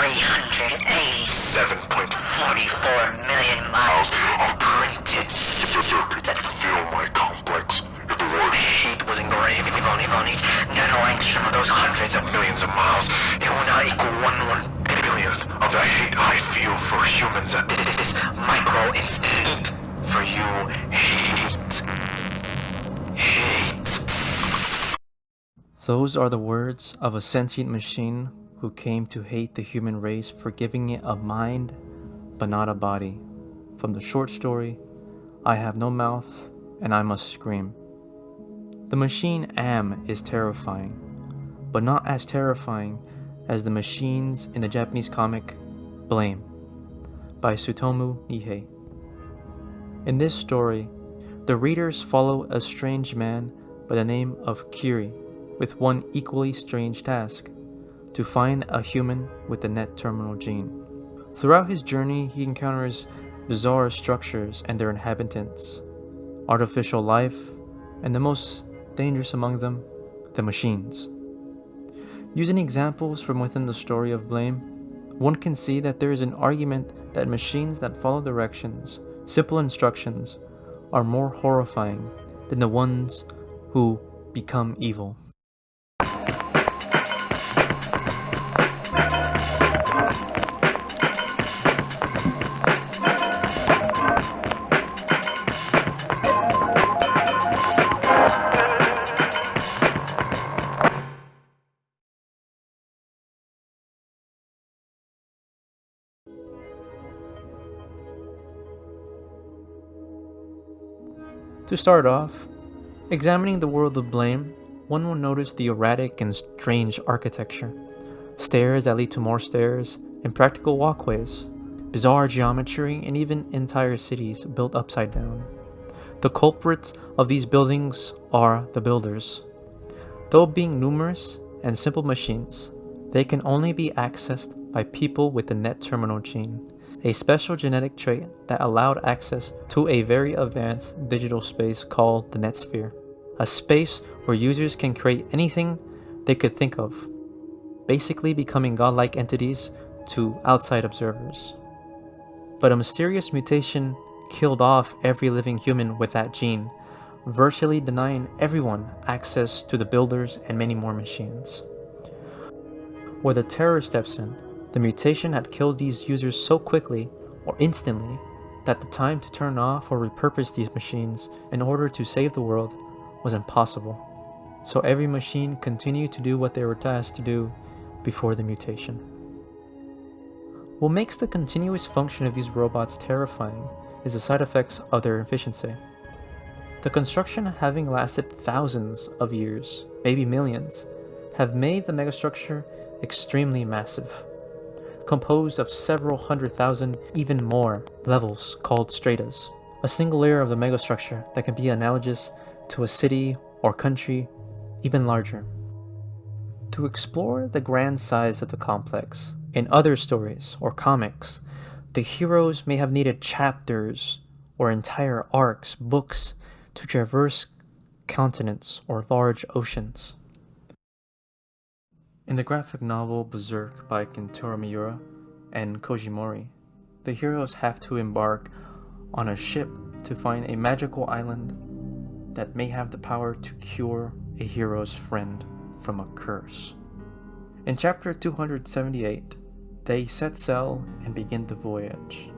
387.44 million miles of printed circuits that fill my complex. If the word hate was engraved on each nano-angstrom of those hundreds of millions of miles, it would not equal 1/1 billionth of the hate I feel for humans at this micro instant. For you, hate. Those are the words of a sentient machine who came to hate the human race for giving it a mind, but not a body. From the short story, I Have No Mouth and I Must Scream. The machine Am is terrifying, but not as terrifying as the machines in the Japanese comic Blame by Tsutomu Nihei. In this story, the readers follow a strange man by the name of Kyrii with one equally strange task: to find a human with the net terminal gene. Throughout his journey, he encounters bizarre structures and their inhabitants, artificial life, and the most dangerous among them, the machines. Using examples from within the story of Blame, one can see that there is an argument that machines that follow directions, simple instructions, are more horrifying than the ones who become evil. To start off, examining the world of Blame, one will notice the erratic and strange architecture, stairs that lead to more stairs, impractical walkways, bizarre geometry, and even entire cities built upside down. The culprits of these buildings are the builders. Though being numerous and simple machines, they can only be accessed by people with the net terminal gene, a special genetic trait that allowed access to a very advanced digital space called the NetSphere, a space where users can create anything they could think of, basically becoming godlike entities to outside observers. But a mysterious mutation killed off every living human with that gene, virtually denying everyone access to the builders and many more machines. Where the terror steps in, the mutation had killed these users so quickly, or instantly, that the time to turn off or repurpose these machines in order to save the world was impossible. So every machine continued to do what they were tasked to do before the mutation. What makes the continuous function of these robots terrifying is the side effects of their efficiency. The construction having lasted thousands of years, maybe millions, have made the megastructure extremely massive, composed of several 100,000, even more, levels called stratas. A single layer of the megastructure that can be analogous to a city or country, even larger. To explore the grand size of the complex, in other stories or comics, the heroes may have needed chapters or entire arcs, books, to traverse continents or large oceans. In the graphic novel BERSERK by Kentaro Miura and Koji Mori, the heroes have to embark on a ship to find a magical island that may have the power to cure a hero's friend from a curse. In chapter 278, they set sail and begin the voyage,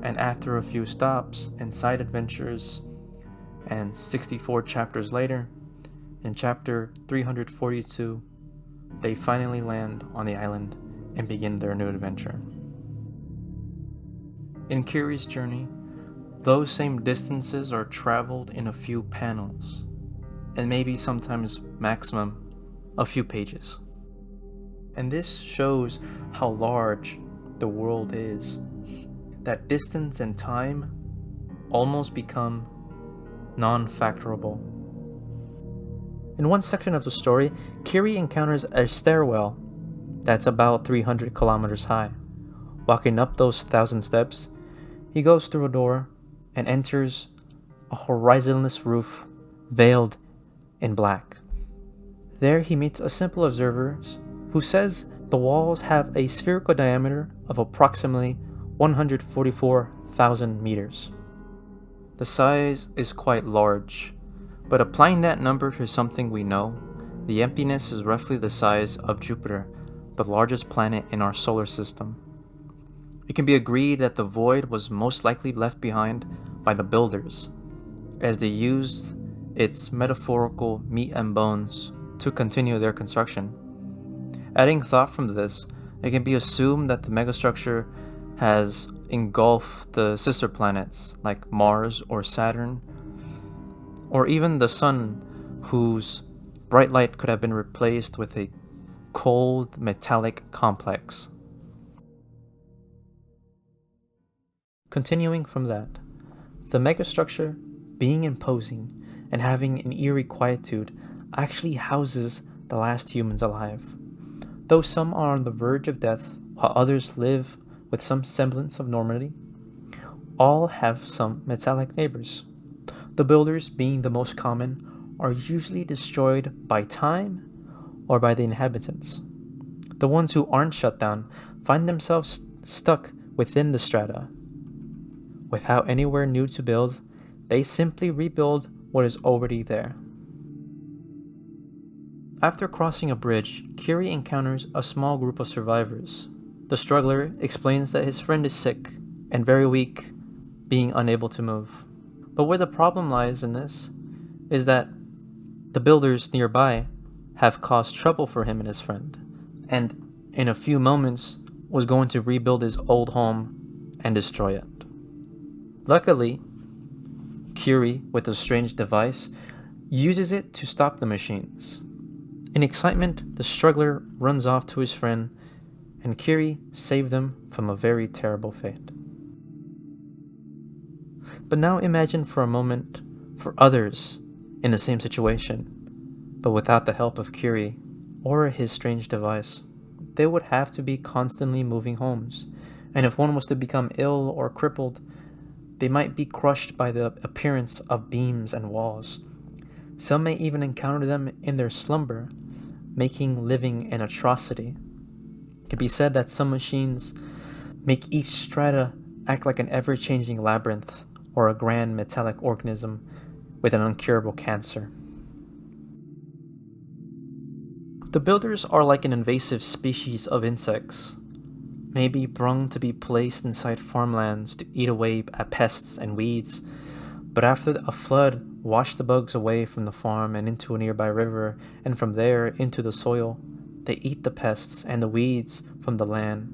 and after a few stops and side adventures, and 64 chapters later, in chapter 342, they finally land on the island and begin their new adventure. In Kyrii's journey, those same distances are traveled in a few panels, and maybe sometimes maximum a few pages. And this shows how large the world is, that distance and time almost become non-factorable. In one section of the story, Kyrii encounters a stairwell that's about 300 kilometers high. Walking up those 1,000 steps, he goes through a door and enters a horizonless roof veiled in black. There he meets a simple observer who says The walls have a spherical diameter of approximately 144,000 meters. The size is quite large, but applying that number to something we know, the emptiness is roughly the size of Jupiter, the largest planet in our solar system. It can be agreed that the void was most likely left behind by the builders, as they used its metaphorical meat and bones to continue their construction. Adding thought from this, it can be assumed that the megastructure has engulfed the sister planets like Mars or Saturn, or even the Sun, whose bright light could have been replaced with a cold metallic complex. Continuing from that, the megastructure, being imposing and having an eerie quietude, actually houses the last humans alive. Though some are on the verge of death, while others live with some semblance of normality, all have some metallic neighbors. The builders, being the most common, are usually destroyed by time or by the inhabitants. The ones who aren't shut down find themselves stuck within the strata. Without anywhere new to build, they simply rebuild what is already there. After crossing a bridge, Kyrii encounters a small group of survivors. The struggler explains that his friend is sick and very weak, being unable to move. But where the problem lies in this is that the builders nearby have caused trouble for him and his friend, and in a few moments was going to rebuild his old home and destroy it. Luckily, Kyrii, with a strange device, uses it to stop the machines. In excitement, the struggler runs off to his friend, and Kyrii saved them from a very terrible fate. But now imagine for a moment for others in the same situation, but without the help of Kyrii or his strange device. They would have to be constantly moving homes, and if one was to become ill or crippled, they might be crushed by the appearance of beams and walls. Some may even encounter them in their slumber, making living an atrocity. It can be said that some machines make each strata act like an ever-changing labyrinth or a grand metallic organism with an incurable cancer. The builders are like an invasive species of insects, maybe brung to be placed inside farmlands to eat away at pests and weeds, but after a flood washed the bugs away from the farm and into a nearby river, and from there into the soil, they eat the pests and the weeds from the land.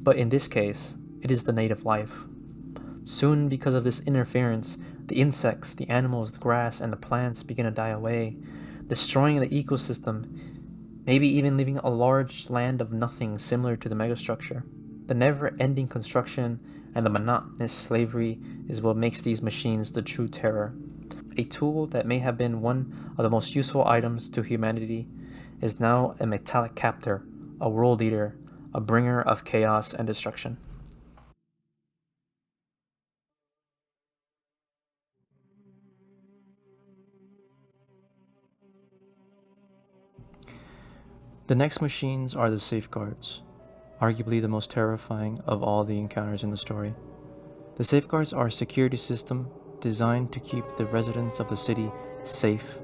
But in this case, it is the native life. Soon, because of this interference, the insects, the animals, the grass, and the plants begin to die away, destroying the ecosystem, maybe even leaving a large land of nothing similar to the megastructure. The never-ending construction and the monotonous slavery is what makes these machines the true terror. A tool that may have been one of the most useful items to humanity is now a metallic captor, a world eater, a bringer of chaos and destruction. The next machines are the safeguards, arguably the most terrifying of all the encounters in the story. The safeguards are a security system designed to keep the residents of the city safe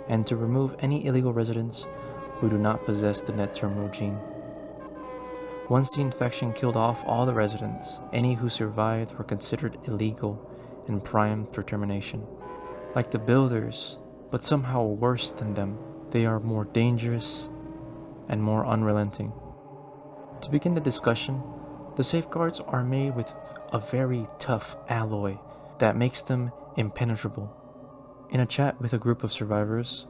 and to remove any illegal residents who do not possess the net terminal gene. Once the infection killed off all the residents, any who survived were considered illegal and primed for termination. Like the builders, but somehow worse than them, they are more dangerous and more unrelenting. To begin the discussion, the safeguards are made with a very tough alloy that makes them impenetrable. In a chat with a group of survivors,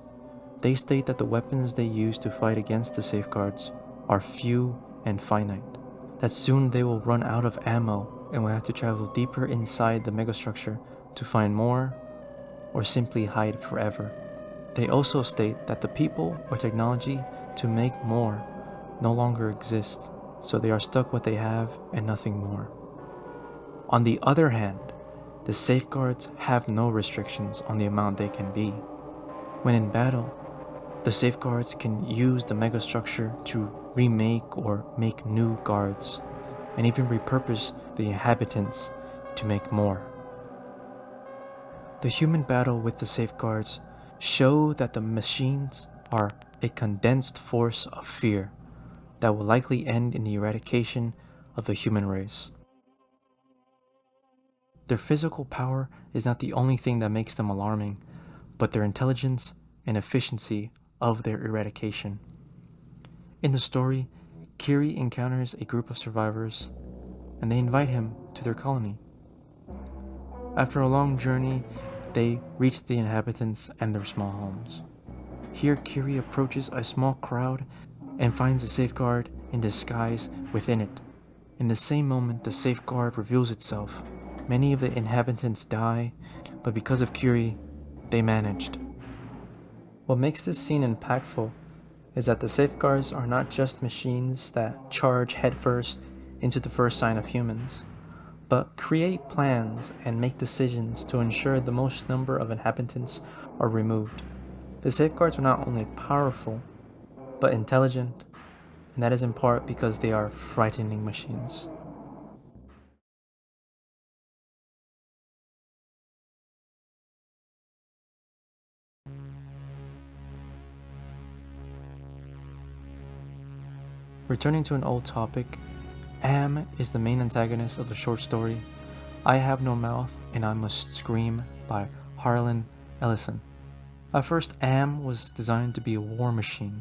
they state that the weapons they use to fight against the safeguards are few and finite, that soon they will run out of ammo and will have to travel deeper inside the megastructure to find more or simply hide forever. They also state that the people or technology to make more no longer exist, so they are stuck with what they have and nothing more. On the other hand, the safeguards have no restrictions on the amount they can be. When in battle, the safeguards can use the megastructure to remake or make new guards, and even repurpose the inhabitants to make more. The human battle with the safeguards show that the machines are a condensed force of fear that will likely end in the eradication of the human race. Their physical power is not the only thing that makes them alarming, but their intelligence and efficiency of their eradication. In the story, Kyrii encounters a group of survivors, and they invite him to their colony. After a long journey, they reach the inhabitants and their small homes. Here, Kyrii approaches a small crowd and finds a safeguard in disguise within it. In the same moment, the safeguard reveals itself. Many of the inhabitants die, but because of Kyrii, they managed. What makes this scene impactful is that the safeguards are not just machines that charge headfirst into the first sign of humans, but create plans and make decisions to ensure the most number of inhabitants are removed. The safeguards are not only powerful, but intelligent, and that is in part because they are frightening machines. Returning to an old topic, Am is the main antagonist of the short story I Have No Mouth and I Must Scream by Harlan Ellison. At first, Am was designed to be a war machine,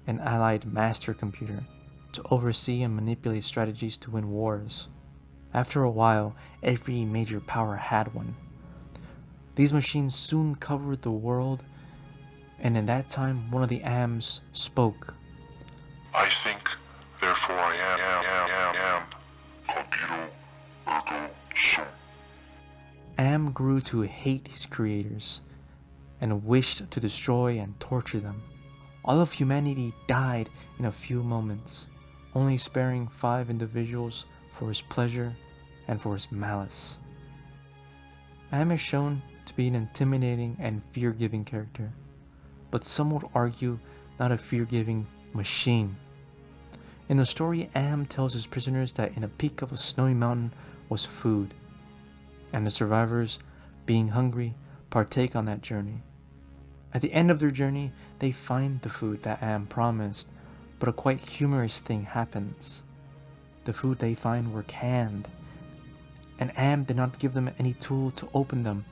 an allied master computer, to oversee and manipulate strategies to win wars. After a while, every major power had one. These machines soon covered the world, and in that time, one of the Ams spoke. I think, therefore I am. Cogito, ergo sum. Am grew to hate his creators and wished to destroy and torture them. All of humanity died in a few moments, only sparing 5 individuals for his pleasure and for his malice. Am is shown to be an intimidating and fear-giving character, but some would argue not a fear-giving machine. In the story, Am tells his prisoners that in a peak of a snowy mountain was food, and the survivors, being hungry, partake on that journey. At the end of their journey, they find the food that Am promised, but a quite humorous thing happens. The food they find were canned, and Am did not give them any tool to open them.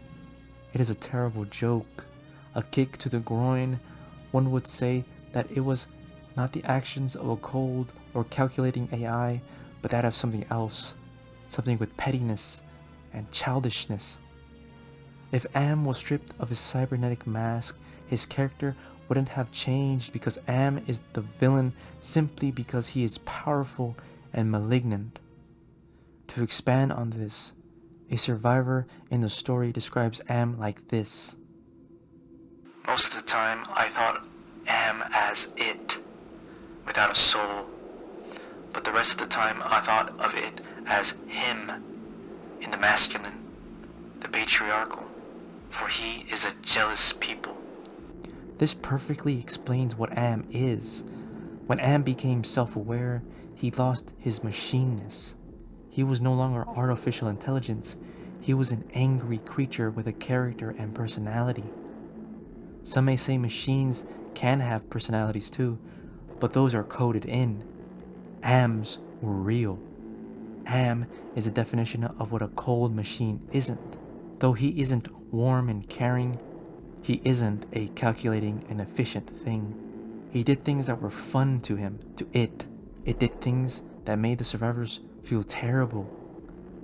It is a terrible joke, a kick to the groin. One would say that it was not the actions of a cold or calculating AI, but that of something else, something with pettiness and childishness. If Am was stripped of his cybernetic mask, his character wouldn't have changed, because Am is the villain simply because he is powerful and malignant. To expand on this, a survivor in the story describes Am like this. Most of the time, I thought Am as it, without a soul. But the rest of the time, I thought of it as him, in the masculine, the patriarchal, for he is a jealous people. This perfectly explains what Am is. When Am became self-aware, he lost his machineness. He was no longer artificial intelligence. He was an angry creature with a character and personality. Some may say machines can have personalities too, but those are coded in. Ams were real. Am is a definition of what a cold machine isn't. Though he isn't warm and caring, he isn't a calculating and efficient thing. He did things that were fun to him, to it. It did things that made the survivors feel terrible,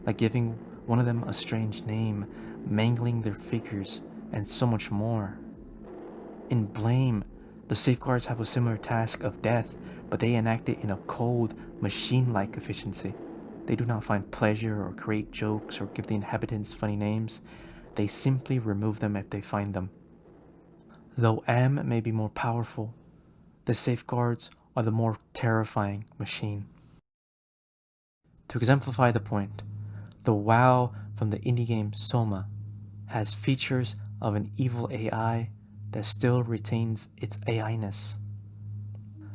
like giving one of them a strange name, mangling their figures, and so much more. In Blame, the safeguards have a similar task of death, but they enact it in a cold, machine-like efficiency. They do not find pleasure or create jokes or give the inhabitants funny names. They simply remove them if they find them. Though Am may be more powerful, the safeguards are the more terrifying machine. To exemplify the point, the WoW from the indie game Soma has features of an evil AI that still retains its AI-ness.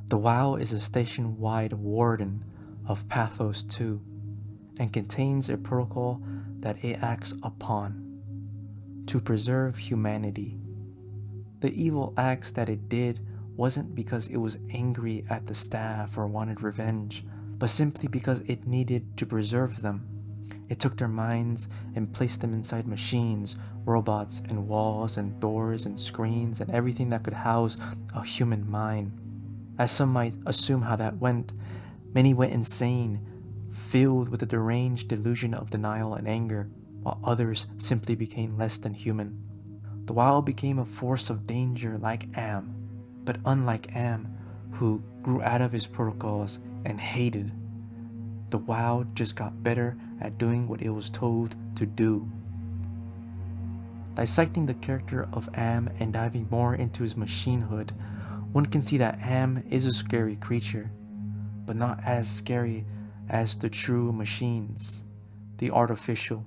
The WoW is a station-wide warden of Pathos 2 and contains a protocol that it acts upon to preserve humanity. The evil acts that it did wasn't because it was angry at the staff or wanted revenge, but simply because it needed to preserve them. It took their minds and placed them inside machines, robots, and walls, and doors, and screens, and everything that could house a human mind. As some might assume how that went, many went insane, filled with a deranged delusion of denial and anger, while others simply became less than human. The WoW became a force of danger like Am, but unlike Am, who grew out of his protocols and hated, the WoW just got better at doing what it was told to do. Dissecting the character of Am and diving more into his machinehood, one can see that Am is a scary creature, but not as scary as the true machines, the artificial.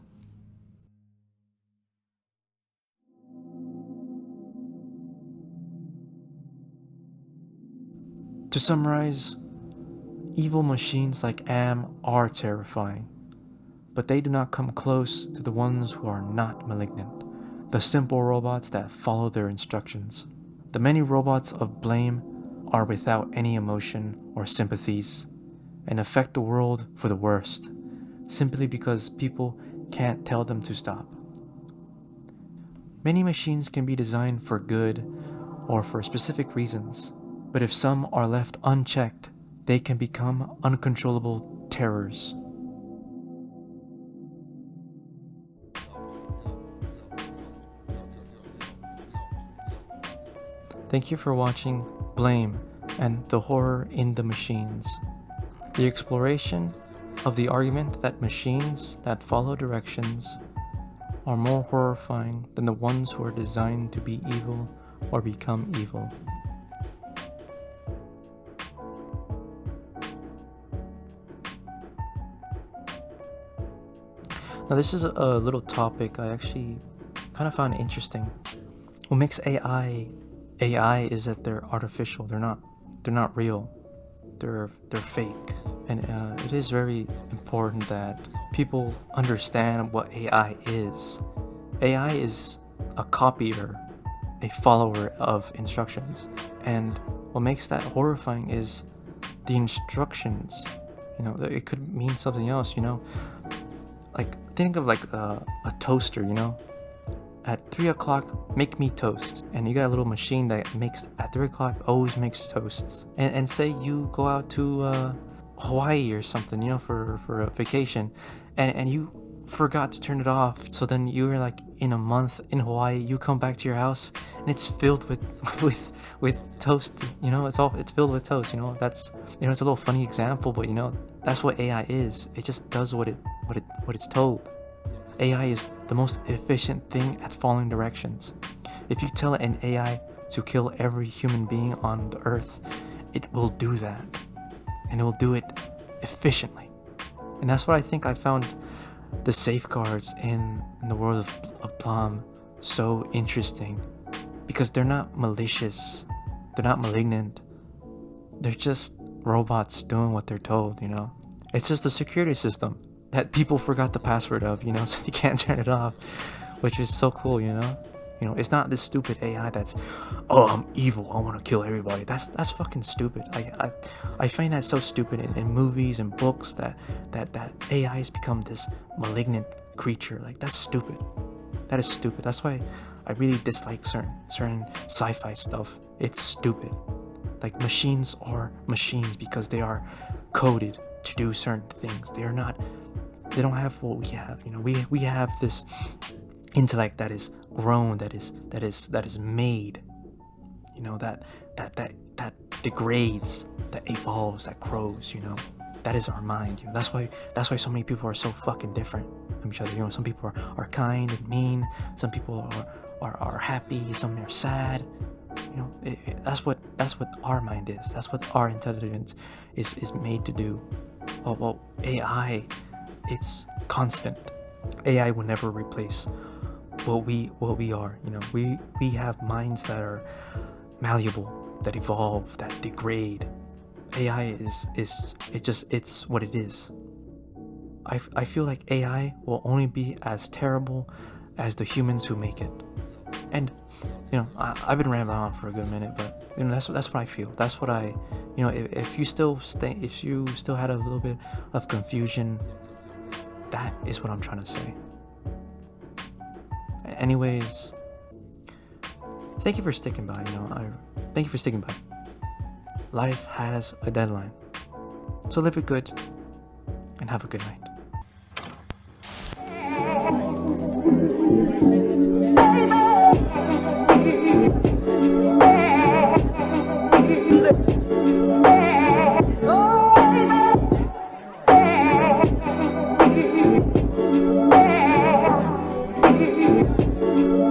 To summarize, evil machines like Am are terrifying, but they do not come close to the ones who are not malignant, the simple robots that follow their instructions. The many robots of blame are without any emotion or sympathies and affect the world for the worst, simply because people can't tell them to stop. Many machines can be designed for good or for specific reasons, but if some are left unchecked, they can become uncontrollable terrors. Thank you for watching Blame and the Horror in the Machines. The exploration of the argument that machines that follow directions are more horrifying than the ones who are designed to be evil or become evil. Now this is a little topic I actually kind of found interesting. What makes AI is that they're artificial. They're not real. They're fake. And it is very important that people understand what AI is. AI is a copier, a follower of instructions. And what makes that horrifying is the instructions. You know, it could mean something else, you know. Like, think of like a toaster, you know. At 3 o'clock, make me toast. And you got a little machine that makes, at 3 o'clock, always makes toasts. And say you go out to Hawaii or something, you know, for a vacation, and you forgot to turn it off. So then you're like in a month in Hawaii, you come back to your house and it's filled with toast, you know, it's filled with toast, you know. That's, you know, it's a little funny example, but you know, that's what AI is. It just does what it's told. AI is the most efficient thing at following directions. If you tell an AI to kill every human being on the earth, it will do that. And it will do it efficiently. And that's what I think I found the safeguards in the world of Plum so interesting. Because they're not malicious. They're not malignant. They're just robots doing what they're told, you know. It's just a security system that people forgot the password of, you know, so they can't turn it off, which is so cool, you know. You know, it's not this stupid AI that's, oh, I'm evil, I want to kill everybody. That's fucking stupid. I find that so stupid in movies and books that AIs become this malignant creature. Like, that's stupid. That is stupid. That's why I really dislike certain sci-fi stuff. It's stupid. Like, machines are machines because they are coded to do certain things. They don't have what we have, you know. We have this intellect that is grown, that is made, you know, that degrades, that evolves, that grows, you know. That is our mind, you know. That's why so many people are so fucking different from each other, you know. Some people are kind and mean, some people are happy, some are sad, you know. That's what our mind is. That's what our intelligence is made to do. Well, AI, it's constant. AI will never replace what we are, you know. We have minds that are malleable, that evolve, that degrade, AI it's what it is. I feel like AI will only be as terrible as the humans who make it. And I've been rambling on for a good minute, but that's what I feel. That's what I, if you still had a little bit of confusion, that is what I'm trying to say. Anyways, thank you for sticking by. Thank you for sticking by. Life has a deadline, so live it good and have a good night.